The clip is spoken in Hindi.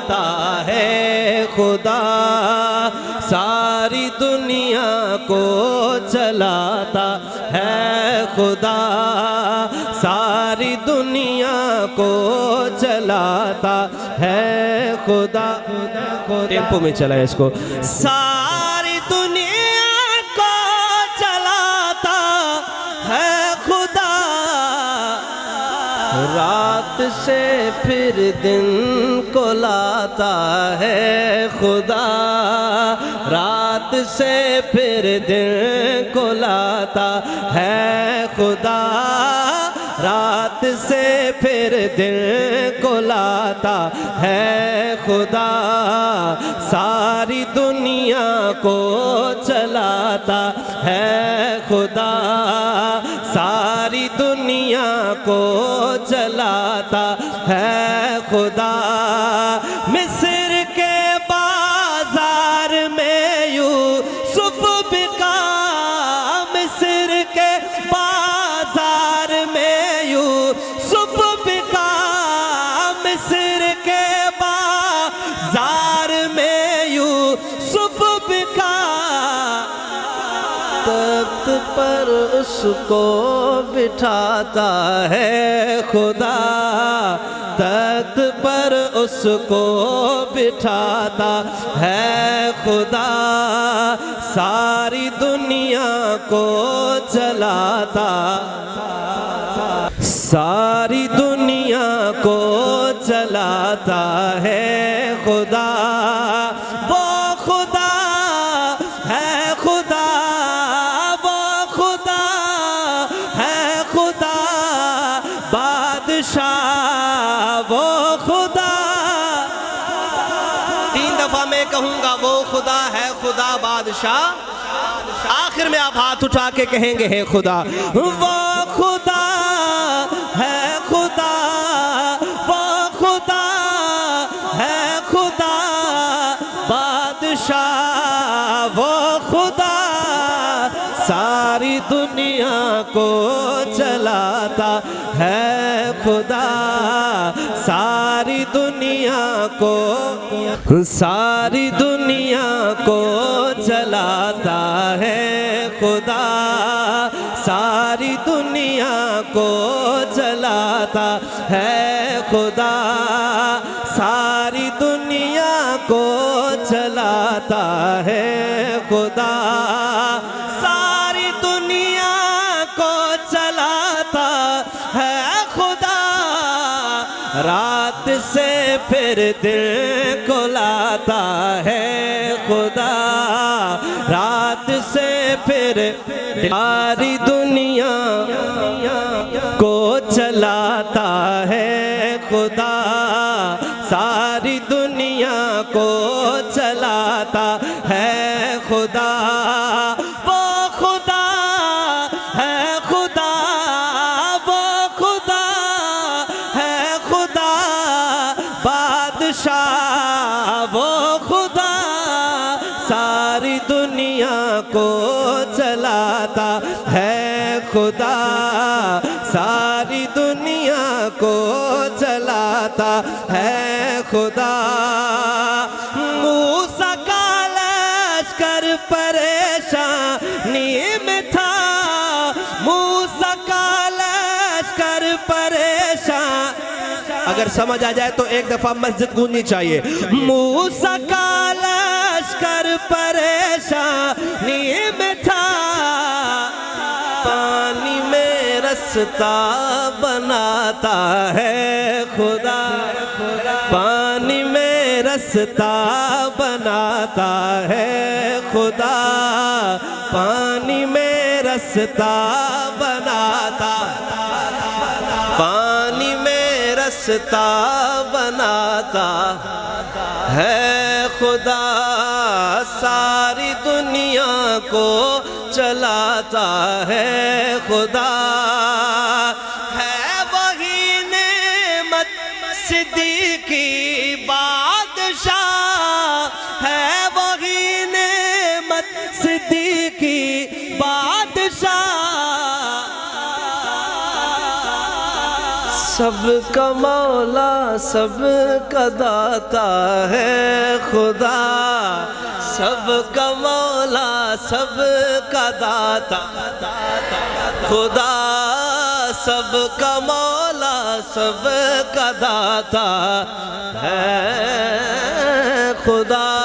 चलाता है खुदा, सारी दुनिया को चलाता है खुदा, सारी दुनिया को चलाता है खुदा। टेम्पो में चला है इसको। सारी दुनिया को चलाता है खुदा, रात से फिर दिन को लाता है खुदा, रात से फिर दिन को लाता है खुदा, रात से फिर दिन को लाता है खुदा, सारी दुनिया को चलाता है खुदा, सारी दुनिया को चलाता है खुदा। मिस्र के बाजार में यूसुफ बिका, मिस्र के बाजार में यूसुफ बिका, मिस्र के बाजार में यूसुफ बिका, तख्त पर उसको बिठाता है खुदा, तख्त पर उसको बिठाता है खुदा, सारी दुनिया को चलाता, सारी दुनिया को चलाता है खुदा। वो खुदा है खुदा, वो खुदा है खुदा बादशाह, वो खुदा। 3 दफा मैं कहूंगा वो खुदा है खुदा बादशाह, आखिर में आप हाथ उठा के कहेंगे है खुदा। वो खुदा है खुदा, वो खुदा है खुदा बादशाह, वो खुदा सारी दुनिया को चलाता है खुदा, सारी दुनिया को, सारी दुनिया को चलाता है खुदा, सारी दुनिया को चलाता है खुदा, सारी दुनिया को चलाता है खुदा, सारी दुनिया को चलाता है खुदा, रात से फिर दिन को लाता है खुदा, रात से फिर सारी दुनिया को चलाता है खुदा, सारी दुनिया को चलाता है खुदा। वो खुदा है खुदा, वो खुदा है खुदा बादशाह, वो खुदा सारी दुनिया को चलाता है खुदा, सारी दुनिया को चलाता है खुदा। मूसा का लश्कर परेशानी में था, मूसा का लश्कर परेशान, अगर समझ आ जाए तो एक दफा मस्जिद गूंजनी चाहिए। मूसा का लश्कर परेशानी में था, पानी में रास्ता बनाता है खुदा, पानी में रास्ता बनाता है खुदा, पानी में रास्ता बनाता, पानी में रास्ता बनाता है खुदा, सारी दुनिया को चलाता है खुदा। है वही नेमत सिद्दीकी बादशाह, है वही नेमत सिद्दीकी बादशाह, सबका मौला सबका दाता है खुदा, सबका मौला सबका दाता खुदा, सबका मौला सबका दाता है खुदा।